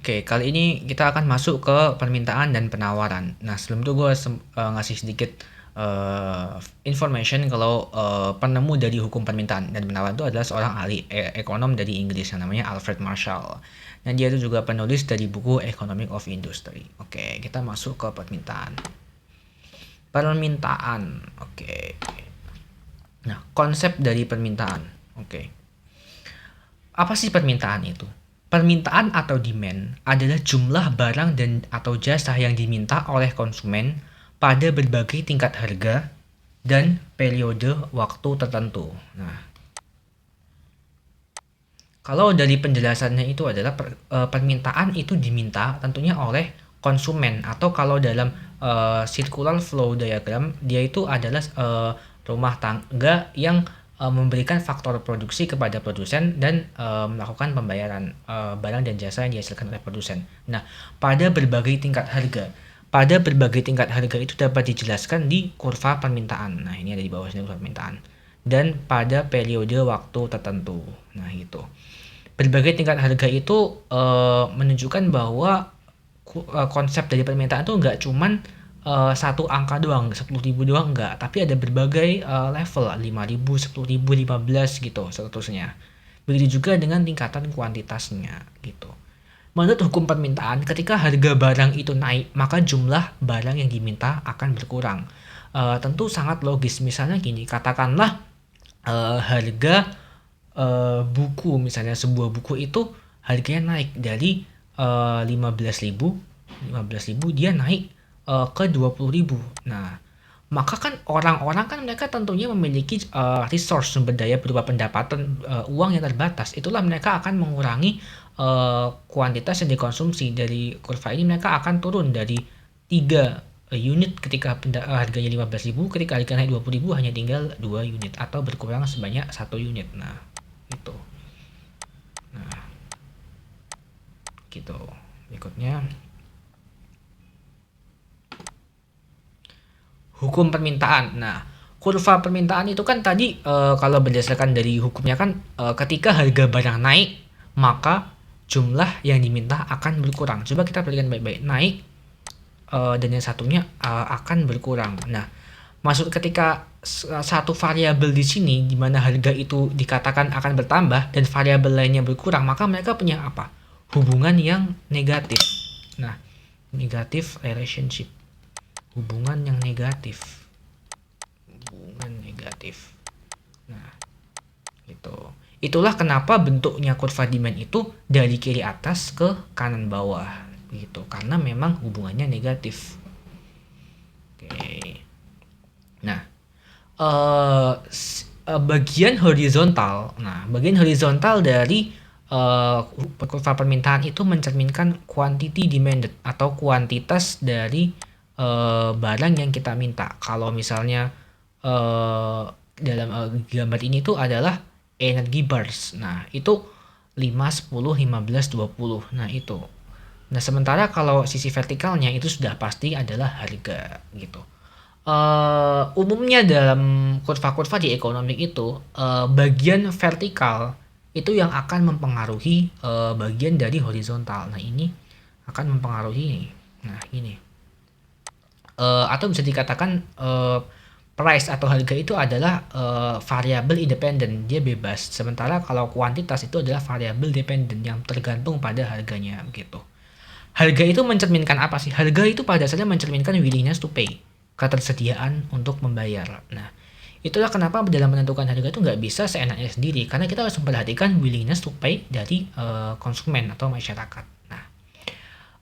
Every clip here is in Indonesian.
Oke, kali ini kita akan masuk ke permintaan dan penawaran. Nah, sebelum itu gue ngasih sedikit information kalau penemu dari hukum permintaan dan penawaran itu adalah seorang ahli ekonom dari Inggris yang namanya Alfred Marshall. Dan dia itu juga penulis dari buku Economic of Industry. Oke, kita masuk ke permintaan. Permintaan. Oke. Nah, konsep dari permintaan. Oke. Apa sih permintaan itu? Permintaan atau demand adalah jumlah barang dan atau jasa yang diminta oleh konsumen pada berbagai tingkat harga dan periode waktu tertentu. Nah, kalau dari penjelasannya itu adalah permintaan itu diminta tentunya oleh konsumen, atau kalau dalam circular flow diagram dia itu adalah rumah tangga yang memberikan faktor produksi kepada produsen dan melakukan pembayaran barang dan jasa yang dihasilkan oleh produsen. Nah, pada berbagai tingkat harga. Pada berbagai tingkat harga itu dapat dijelaskan di kurva permintaan. Nah, ini ada di bawah sini kurva permintaan. Dan pada periode waktu tertentu. Nah, gitu. Berbagai tingkat harga itu menunjukkan bahwa konsep dari permintaan itu nggak cuman satu angka doang, 10.000 doang enggak, tapi ada berbagai level, 5.000, 10.000, 15 gitu seterusnya. Begitu juga dengan tingkatan kuantitasnya gitu. Menurut hukum permintaan, ketika harga barang itu naik, maka jumlah barang yang diminta akan berkurang. Tentu sangat logis. Misalnya gini, katakanlah harga buku, misalnya sebuah buku itu harganya naik dari 15.000 dia naik ke 20.000. Nah, maka kan orang-orang kan mereka tentunya memiliki resource, sumber daya berupa pendapatan uang yang terbatas. Itulah mereka akan mengurangi kuantitas yang dikonsumsi. Dari kurva ini mereka akan turun dari 3 unit ketika harganya 15.000, ketika harga naik 20.000 hanya tinggal 2 unit atau berkurang sebanyak 1 unit. Nah, itu. Nah, gitu. Berikutnya hukum permintaan. Nah, kurva permintaan itu kan tadi kalau berdasarkan dari hukumnya kan ketika harga barang naik, maka jumlah yang diminta akan berkurang. Coba kita perhatikan baik-baik. Naik dan yang satunya akan berkurang. Nah, maksud ketika satu variabel di sini di mana harga itu dikatakan akan bertambah dan variabel lainnya berkurang, maka mereka punya apa? Hubungan yang negatif. Nah, negatif relationship. Hubungan yang negatif. Nah, gitu. Itulah kenapa bentuknya kurva demand itu dari kiri atas ke kanan bawah gitu, karena memang hubungannya negatif. Oke. Nah, bagian horizontal. Nah, bagian horizontal dari kurva permintaan itu mencerminkan quantity demanded atau kuantitas dari barang yang kita minta. Kalau misalnya dalam gambar ini tuh adalah energy bars. Nah, itu 5, 10, 15, 20. Nah, itu. Nah, sementara kalau sisi vertikalnya itu sudah pasti adalah harga gitu. Umumnya dalam kurva-kurva di ekonomi itu bagian vertikal itu yang akan mempengaruhi bagian dari horizontal. Nah, ini akan mempengaruhi. Nah, ini atau bisa dikatakan price atau harga itu adalah variabel independen, dia bebas. Sementara kalau kuantitas itu adalah variabel dependen yang tergantung pada harganya gitu. Harga itu mencerminkan apa sih? Harga itu pada dasarnya mencerminkan willingness to pay, ketersediaan untuk membayar. Nah, itulah kenapa dalam menentukan harga itu nggak bisa seenaknya sendiri, karena kita harus memperhatikan willingness to pay dari konsumen atau masyarakat. Nah,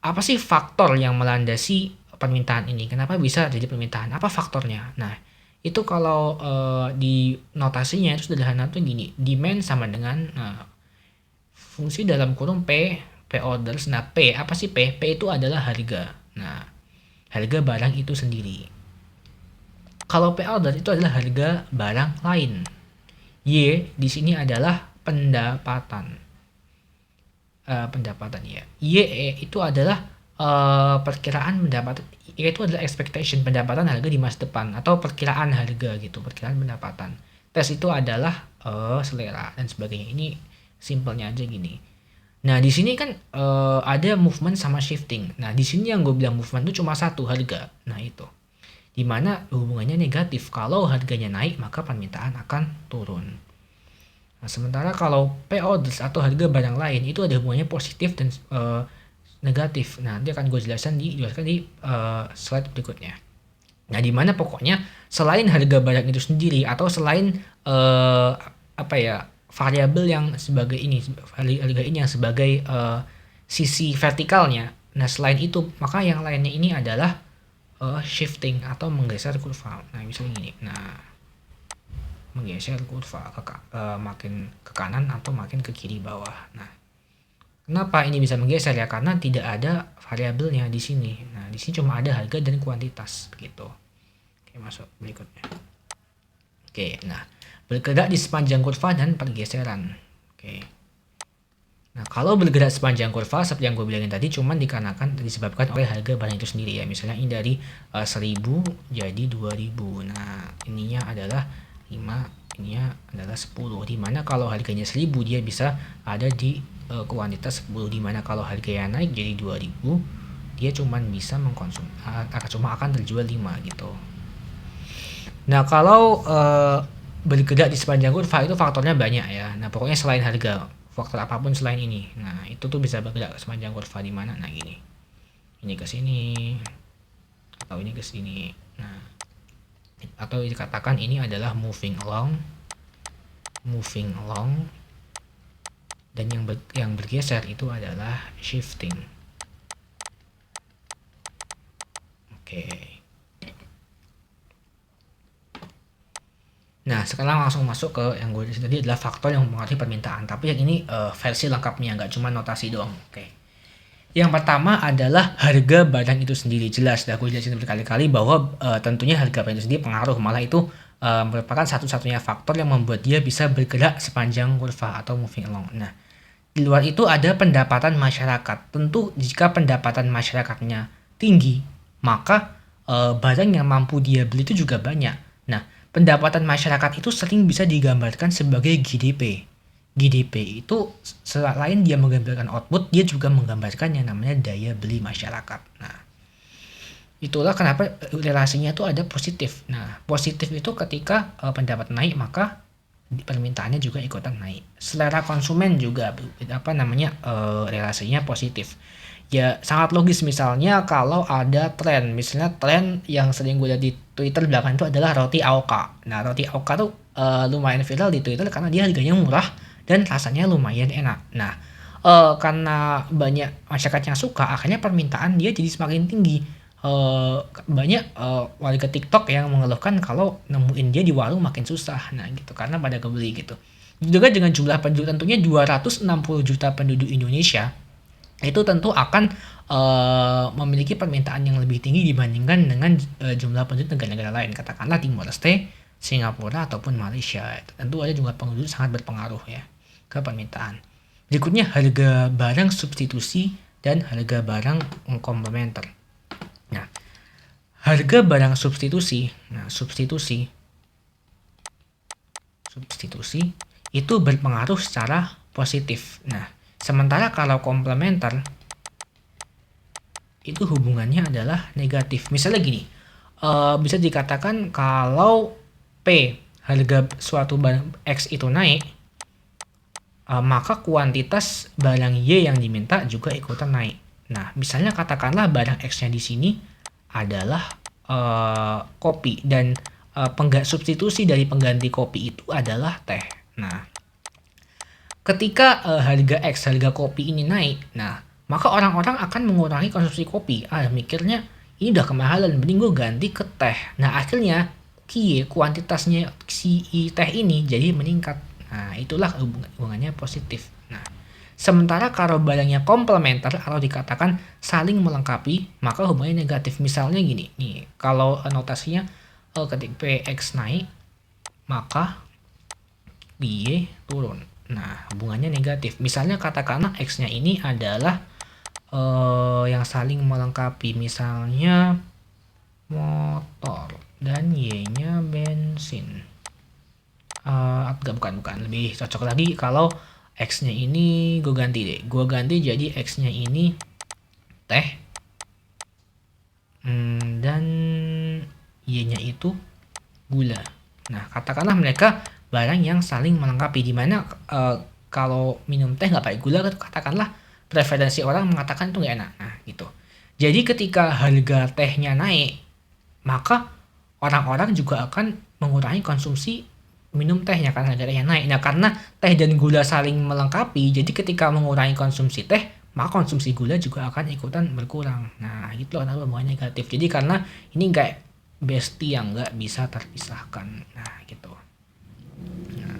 apa sih faktor yang melandasi permintaan ini? Kenapa bisa jadi permintaan? Apa faktornya? Nah, itu kalau di notasinya itu sederhana tuh gini, demand sama dengan fungsi dalam kurung P orders. Nah, P apa sih P? P itu adalah harga. Nah, harga barang itu sendiri. Kalau P order itu adalah harga barang lain. Y di sini adalah pendapatan. Pendapatan ya. Y itu adalah perkiraan pendapatan. Y itu adalah expectation, pendapatan harga di masa depan atau perkiraan harga gitu, perkiraan pendapatan. Tes itu adalah selera dan sebagainya. Ini simpelnya aja gini. Nah, di sini kan ada movement sama shifting. Nah, di sini yang gue bilang movement itu cuma satu, harga. Nah, itu. Di mana hubungannya negatif. Kalau harganya naik, maka permintaan akan turun. Nah, sementara kalau P-orders atau harga barang lain itu ada hubungannya positif dan negatif. Nah, nanti akan gue jelaskan di slide berikutnya. Nah, di mana pokoknya selain harga barang itu sendiri atau selain apa ya, variabel yang sebagai ini, harga ini yang sebagai sisi vertikalnya. Nah, selain itu, maka yang lainnya ini adalah shifting atau menggeser kurva. Nah, misalnya gini. Nah, menggeser kurva makin ke kanan atau makin ke kiri bawah. Nah, kenapa ini bisa menggeser ya? Karena tidak ada variabelnya di sini. Nah, di sini cuma ada harga dan kuantitas begitu. Oke, masuk berikutnya. Oke, nah, bergerak di sepanjang kurva dan pergeseran. Oke. Nah, kalau bergerak sepanjang kurva seperti yang gue bilangin tadi cuman dikarenakan disebabkan oleh harga barang itu sendiri ya. Misalnya ini dari 1000 jadi 2000. Nah, ininya adalah 5, ininya adalah 10. Dimana kalau harganya 1000 dia bisa ada di kuantitas 10. Dimana kalau harganya naik jadi 2000 dia cuman bisa cuma akan terjual 5 gitu. Nah, kalau bergerak di sepanjang kurva itu faktornya banyak ya. Nah, pokoknya selain harga, faktor apapun selain ini. Nah, itu tuh bisa bergerak sepanjang kurva di mana? Nah, gini. Ini ke sini atau ini ke sini. Nah, atau dikatakan ini adalah moving along dan yang bergeser itu adalah shifting. Oke. Nah, sekarang langsung masuk ke yang gue tadi adalah faktor yang mempengaruhi permintaan. Tapi yang ini versi lengkapnya, nggak cuma notasi doang. Oke. Yang pertama adalah harga barang itu sendiri. Jelas, dah gue jelasin berkali-kali bahwa tentunya harga barang itu sendiri pengaruh. Malah itu merupakan satu-satunya faktor yang membuat dia bisa bergerak sepanjang kurva atau moving along. Nah, di luar itu ada pendapatan masyarakat. Tentu jika pendapatan masyarakatnya tinggi, maka barang yang mampu dia beli itu juga banyak. Nah, pendapatan masyarakat itu sering bisa digambarkan sebagai GDP. GDP itu selain dia menggambarkan output, dia juga menggambarkan yang namanya daya beli masyarakat. Nah, itulah kenapa relasinya itu ada positif. Nah, positif itu ketika pendapat naik, maka permintaannya juga ikutan naik. Selera konsumen juga relasinya positif. Ya sangat logis, misalnya kalau ada tren, misalnya tren yang sering gue lihat di Twitter belakang itu adalah roti Aoka. Nah, roti Aoka tuh lumayan viral di Twitter karena dia harganya murah dan rasanya lumayan enak. Nah, karena banyak masyarakat yang suka, akhirnya permintaan dia jadi semakin tinggi. Banyak warga TikTok yang mengeluhkan kalau nemuin dia di warung makin susah. Nah, gitu karena pada kebeli gitu. Juga dengan jumlah penduduk tentunya 260 juta penduduk Indonesia, itu tentu akan memiliki permintaan yang lebih tinggi dibandingkan dengan jumlah penduduk negara-negara lain, katakanlah Timor Leste, Singapura ataupun Malaysia. Tentu ada jumlah penduduk sangat berpengaruh ya ke permintaan. Berikutnya harga barang substitusi dan harga barang komplementer. Nah, harga barang substitusi, substitusi itu berpengaruh secara positif. Nah, sementara kalau komplementer itu hubungannya adalah negatif. Misalnya gini, bisa dikatakan kalau P, harga suatu barang X itu naik, maka kuantitas barang Y yang diminta juga ikutan naik. Nah, misalnya katakanlah barang X-nya di sini adalah kopi dan substitusi dari pengganti kopi itu adalah teh. Nah, ketika harga X, harga kopi ini naik, nah maka orang-orang akan mengurangi konsumsi kopi. Mikirnya ini udah kemahalan, mending gue ganti ke teh. Nah, akhirnya kuantitasnya si teh ini jadi meningkat. Nah, itulah hubungannya positif. Nah, sementara kalau barangnya komplementer atau dikatakan saling melengkapi, maka hubungannya negatif. Misalnya gini, nih kalau notasinya ketika PX naik, maka Y turun. Nah, hubungannya negatif. Misalnya katakanlah X-nya ini adalah yang saling melengkapi, misalnya motor dan Y-nya bensin. Bukan. Lebih cocok lagi kalau X-nya ini gue ganti deh. Gue ganti jadi X-nya ini teh. Dan Y-nya itu gula. Nah, katakanlah mereka barang yang saling melengkapi. Dimana kalau minum teh nggak pakai gula, katakanlah preferensi orang mengatakan itu nggak enak. Nah, gitu. Jadi ketika harga tehnya naik, maka orang-orang juga akan mengurangi konsumsi minum tehnya karena harga tehnya naik. Nah, karena teh dan gula saling melengkapi, jadi ketika mengurangi konsumsi teh, maka konsumsi gula juga akan ikutan berkurang. Nah, gitu loh kenapa hubungannya negatif. Jadi karena ini kayak bestie yang nggak bisa terpisahkan. Nah, gitu. Nah,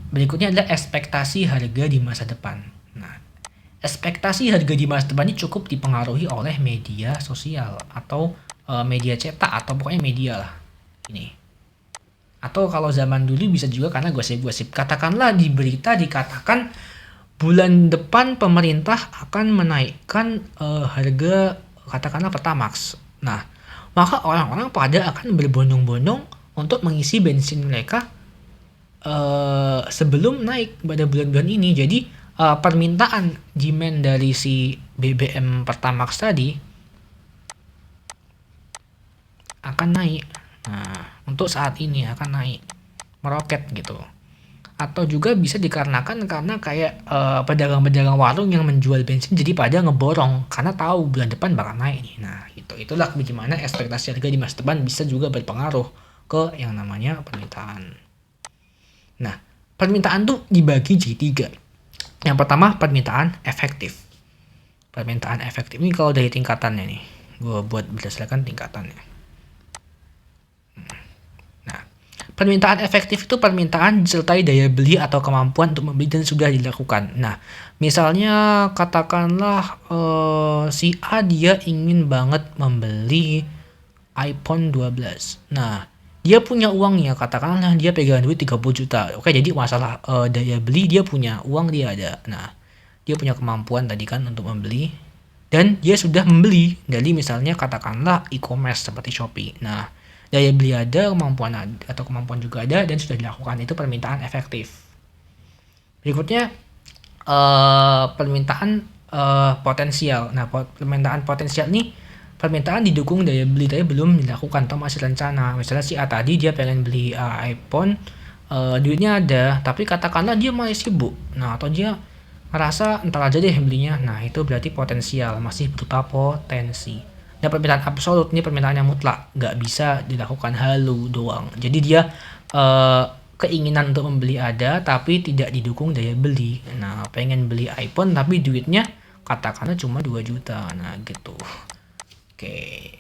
berikutnya adalah ekspektasi harga di masa depan. Nah, ekspektasi harga di masa depan ini cukup dipengaruhi oleh media sosial atau media cetak atau pokoknya media lah. Ini. Atau kalau zaman dulu bisa juga karena gosip-gosip. Katakanlah di berita dikatakan bulan depan pemerintah akan menaikkan harga katakanlah Pertamax. Nah, maka orang-orang pada akan berbondong-bondong untuk mengisi bensin mereka sebelum naik pada bulan-bulan ini. Jadi permintaan demand dari si BBM Pertamax tadi akan naik. Nah, untuk saat ini akan naik, meroket gitu. Atau juga bisa dikarenakan karena kayak pedagang-pedagang warung yang menjual bensin jadi pada ngeborong karena tahu bulan depan bakal naik nih. Nah, itulah bagaimana ekspektasi harga di masa depan bisa juga berpengaruh ke yang namanya permintaan. Nah, permintaan tuh dibagi jadi 3. Yang pertama permintaan efektif. Permintaan efektif ini kalau dari tingkatannya nih, gue buat berdasarkan tingkatannya. Permintaan efektif itu permintaan disertai daya beli atau kemampuan untuk membeli dan sudah dilakukan. Nah, misalnya katakanlah si A dia ingin banget membeli iPhone 12. Nah, dia punya uangnya, katakanlah dia pegang duit 30 juta. Oke, jadi masalah daya beli dia punya, uang dia ada. Nah, dia punya kemampuan tadi kan untuk membeli dan dia sudah membeli dari misalnya katakanlah e-commerce seperti Shopee. Nah, daya beli ada, kemampuan juga ada dan sudah dilakukan, itu permintaan efektif. Berikutnya permintaan potensial. Nah, permintaan potensial ini permintaan didukung daya beli tapi belum dilakukan atau masih rencana. Misalnya si A tadi dia pengen beli iPhone, duitnya ada tapi katakanlah dia masih sibuk. Nah, atau dia ngerasa entar aja deh belinya. Nah, itu berarti potensial, masih berupa potensi. Nah, permintaan absolut ini permintaan yang mutlak, nggak bisa dilakukan halu doang. Jadi dia keinginan untuk membeli ada tapi tidak didukung daya beli. Nah, pengen beli iPhone tapi duitnya katakanlah cuma 2 juta. Nah, gitu. Oke.